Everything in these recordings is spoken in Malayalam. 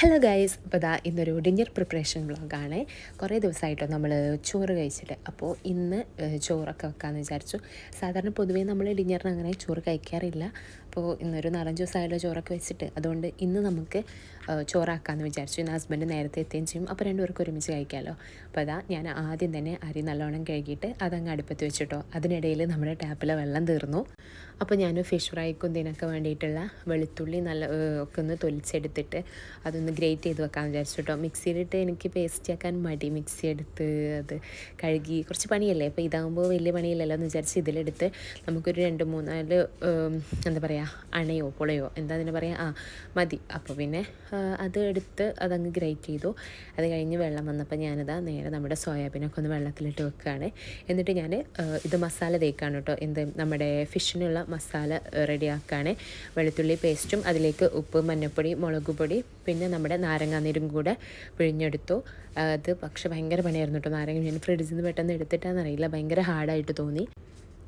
ഹലോ ഗൈസ്, അപ്പോൾ ഇന്നൊരു ഡിന്നർ പ്രിപ്പറേഷൻ വ്ളോഗാണ്. കുറേ ദിവസമായിട്ടോ നമ്മൾ ചോറ് കഴിച്ചിട്ട്. അപ്പോൾ ഇന്ന് ചോറൊക്കെ വെക്കാമെന്ന് വിചാരിച്ചു. സാധാരണ പൊതുവേ നമ്മൾ ഡിന്നറിന് അങ്ങനെ ചോറ് കഴിക്കാറില്ല. അപ്പോൾ ഇന്നൊരു 4-5 ദിവസമായാലും ചോറൊക്കെ വെച്ചിട്ട്, അതുകൊണ്ട് ഇന്ന് നമുക്ക് ചോറാക്കാമെന്ന് വിചാരിച്ചു. ഇന്ന് ഹസ്ബൻഡ് നേരത്തെ എത്തുകയും ചെയ്യും, അപ്പോൾ രണ്ടുപേർക്കും ഒരുമിച്ച് കഴിക്കാമല്ലോ. അപ്പോൾ ഞാൻ ആദ്യം തന്നെ അരി നല്ലോണം കഴുകിയിട്ട് അതങ്ങ് അടുപ്പത്ത് വെച്ചിട്ടോ. അതിനിടയിൽ നമ്മുടെ ടാപ്പിലെ വെള്ളം തീർന്നു. അപ്പോൾ ഞാൻ ഫിഷ് ഫ്രൈക്കും ഇതിനൊക്കെ വേണ്ടിയിട്ടുള്ള വെളുത്തുള്ളി ഒക്കെ ഒന്ന് തൊലിച്ചെടുത്തിട്ട് അതൊന്ന് ഗ്രേറ്റ് ചെയ്ത് വെക്കാമെന്ന് വിചാരിച്ചു കേട്ടോ. മിക്സിയിലിട്ട് എനിക്ക് പേസ്റ്റ് ആക്കാൻ മടി. മിക്സി എടുത്ത് അത് കഴുകി കുറച്ച് പണിയല്ലേ, അപ്പോൾ ഇതാകുമ്പോൾ വലിയ പണിയില്ലല്ലോ എന്ന് വിചാരിച്ച് ഇതിലെടുത്ത് നമുക്കൊരു 2-3-4 എന്താ പറയുക, അണയോ പുളയോ എന്താ അതിന് പറയുക, മതി. അപ്പോൾ പിന്നെ അത് എടുത്ത് അതങ്ങ് ഗ്രേറ്റ് ചെയ്തു. അത് കഴിഞ്ഞ് വെള്ളം വന്നപ്പോൾ ഞാനിതാ നേരെ നമ്മുടെ സോയാബീനൊക്കെ ഒന്ന് വെള്ളത്തിലിട്ട് വെക്കുകയാണ്. എന്നിട്ട് ഞാൻ ഇത് മസാല തേക്കാണ് കേട്ടോ. നമ്മുടെ ഫിഷിനുള്ള മസാല റെഡിയാക്കുകയാണ്. വെളുത്തുള്ളി പേസ്റ്റും അതിലേക്ക് ഉപ്പ്, മഞ്ഞൾപ്പൊടി, മുളക് പൊടി, പിന്നെ നമ്മുടെ നാരങ്ങാനീരും കൂടെ പിഴിഞ്ഞെടുത്തു. അത് പക്ഷേ ഭയങ്കര പണിയായിരുന്നു കേട്ടോ. നാരങ്ങ ഞാൻ ഫ്രിഡ്ജിൽ നിന്ന് പെട്ടെന്ന് എടുത്തിട്ടാണെന്നറിയില്ല, ഭയങ്കര ഹാർഡായിട്ട് തോന്നി.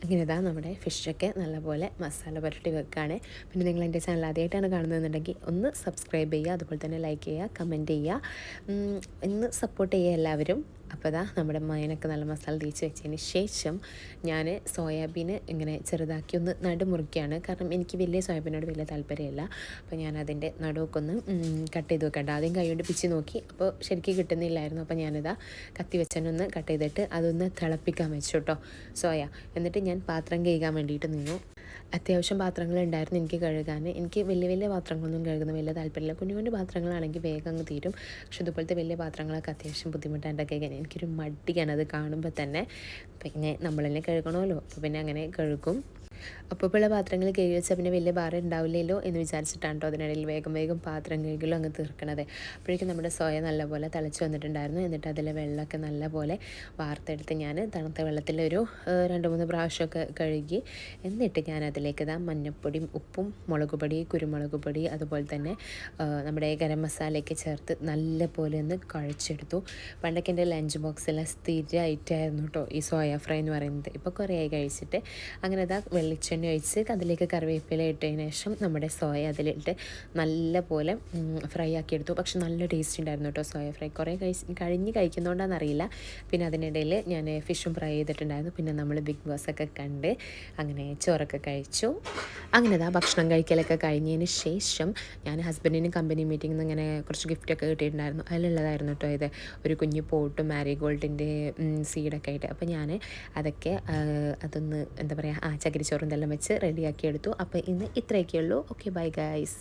അങ്ങനെ നമ്മുടെ ഫിഷൊക്കെ നല്ലപോലെ മസാല പുരട്ടി വെക്കുകയാണ്. പിന്നെ നിങ്ങൾ എൻ്റെ ചാനൽ ആദ്യമായിട്ടാണ് കാണുന്നതെന്നുണ്ടെങ്കിൽ ഒന്ന് സബ്സ്ക്രൈബ് ചെയ്യുക, അതുപോലെ തന്നെ ലൈക്ക് ചെയ്യുക, കമൻറ്റ് ചെയ്യുക, ഇന്ന് സപ്പോർട്ട് ചെയ്യുക എല്ലാവരും. അപ്പോൾ നമ്മുടെ മയനൊക്കെ നല്ല മസാല തേച്ച് വെച്ചതിന് ശേഷം ഞാൻ സോയാബീന് ഇങ്ങനെ ചെറുതാക്കി ഒന്ന് നടുമുറിക്കുകയാണ്. കാരണം എനിക്ക് വലിയ സോയാബീനോട് വലിയ താല്പര്യമില്ല. അപ്പോൾ ഞാൻ അതിൻ്റെ നടുവൊക്കെ ഒന്ന് കട്ട് ചെയ്ത് വെക്കണ്ട. ആദ്യം കൈ കൊണ്ട് പിച്ച് നോക്കി, അപ്പോൾ ശരിക്കും കിട്ടുന്നില്ലായിരുന്നു. അപ്പോൾ ഞാനിതാ കത്തി വെച്ചതിനൊന്ന് കട്ട് ചെയ്തിട്ട് അതൊന്ന് തിളപ്പിക്കാൻ വെച്ചു കേട്ടോ സോയ. എന്നിട്ട് ഞാൻ പാത്രം കഴുകാൻ വേണ്ടിയിട്ട് നിന്നു. അത്യാവശ്യം പാത്രങ്ങളുണ്ടായിരുന്നു എനിക്ക് കഴുകാൻ. എനിക്ക് വലിയ വലിയ പാത്രങ്ങളൊന്നും കഴുകുന്ന വലിയ താല്പര്യമില്ല. കുഞ്ഞു കുഞ്ഞു പാത്രങ്ങളാണെങ്കിൽ വേഗം അങ്ങ് തീരും. പക്ഷെ ഇതുപോലത്തെ വലിയ പാത്രങ്ങളൊക്കെ അത്യാവശ്യം ബുദ്ധിമുട്ടായിട്ട് കഴുകാൻ എനിക്കൊരു മടിയാണ്. അത് കാണുമ്പോൾ തന്നെ പിന്നെ നമ്മൾ തന്നെ കഴുകണമല്ലോ, അപ്പോൾ പിന്നെ അങ്ങനെ കഴുകും. അപ്പോൾ പാത്രങ്ങൾ കഴുകി വെച്ചാൽ പിന്നെ വലിയ ഭാരം ഉണ്ടാവില്ലല്ലോ എന്ന് വിചാരിച്ചിട്ടാണ് കേട്ടോ അതിനിടയിൽ വേഗം വേഗം പാത്രം കഴുകലും അങ്ങ് തീർക്കണത്. അപ്പോഴേക്കും നമ്മുടെ സോയ നല്ലപോലെ തിളച്ച് വന്നിട്ടുണ്ടായിരുന്നു. എന്നിട്ട് അതിലെ വെള്ളമൊക്കെ നല്ലപോലെ വാർത്തെടുത്ത് ഞാൻ തണുത്ത വെള്ളത്തിലൊരു 2-3 പ്രാവശ്യമൊക്കെ കഴുകി. എന്നിട്ട് ഞാൻ അതിലേക്ക് മഞ്ഞൾപ്പൊടിയും ഉപ്പും മുളക് പൊടി, കുരുമുളക് പൊടി, അതുപോലെ തന്നെ നമ്മുടെ ഗരം മസാലയൊക്കെ ചേർത്ത് നല്ലപോലെ ഒന്ന് കുഴച്ചെടുത്തു. പണ്ടൊക്കെ എൻ്റെ ലഞ്ച് ബോക്സിലെ സ്ഥിരമായിട്ടായിരുന്നു കേട്ടോ ഈ സോയ ഫ്രൈ എന്ന് പറയുന്നത്. ഇപ്പോൾ കുറേ ആയി കഴിച്ചിട്ട്. അങ്ങനെ വെളിച്ചെണ്ണ ഒഴിച്ച് അതിലേക്ക് കറിവേപ്പില ഇട്ടതിന് ശേഷം നമ്മുടെ സോയ അതിലിട്ട് നല്ല പോലെ ഫ്രൈ ആക്കി എടുത്തു. പക്ഷെ നല്ല ടേസ്റ്റ് ഉണ്ടായിരുന്നു കേട്ടോ സോയ ഫ്രൈ. കുറേ കഴിഞ്ഞ് കഴിക്കുന്നതുകൊണ്ടാണെന്നറിയില്ല. പിന്നെ അതിനിടയിൽ ഞാൻ ഫിഷും ഫ്രൈ ചെയ്തിട്ടുണ്ടായിരുന്നു. പിന്നെ നമ്മൾ ബിഗ് ബോസൊക്കെ കണ്ട് അങ്ങനെ ചോറൊക്കെ കഴിച്ചു. അങ്ങനെ ഭക്ഷണം കഴിക്കലൊക്കെ കഴിഞ്ഞതിന് ശേഷം ഞാൻ ഹസ്ബൻഡിന് കമ്പനി മീറ്റിംഗിൽ നിന്ന് ഇങ്ങനെ കുറച്ച് ഗിഫ്റ്റൊക്കെ കിട്ടിയിട്ടുണ്ടായിരുന്നു. അതിലുള്ളതായിരുന്നു കേട്ടോ ഇത്. ഒരു കുഞ്ഞു പോട്ടും മാരിഗോൾഡിൻ്റെ സീഡൊക്കെ ആയിട്ട്. അപ്പോൾ ഞാൻ അതൊക്കെ അതൊന്ന് എന്താ പറയുക, ചകിരിച്ചോറും ഇതെല്ലാം വെച്ച് റെഡിയാക്കി എടുത്തു. അപ്പോൾ ഇന്ന് ഇത്രയൊക്കെയുള്ളൂ. Okay, bye guys.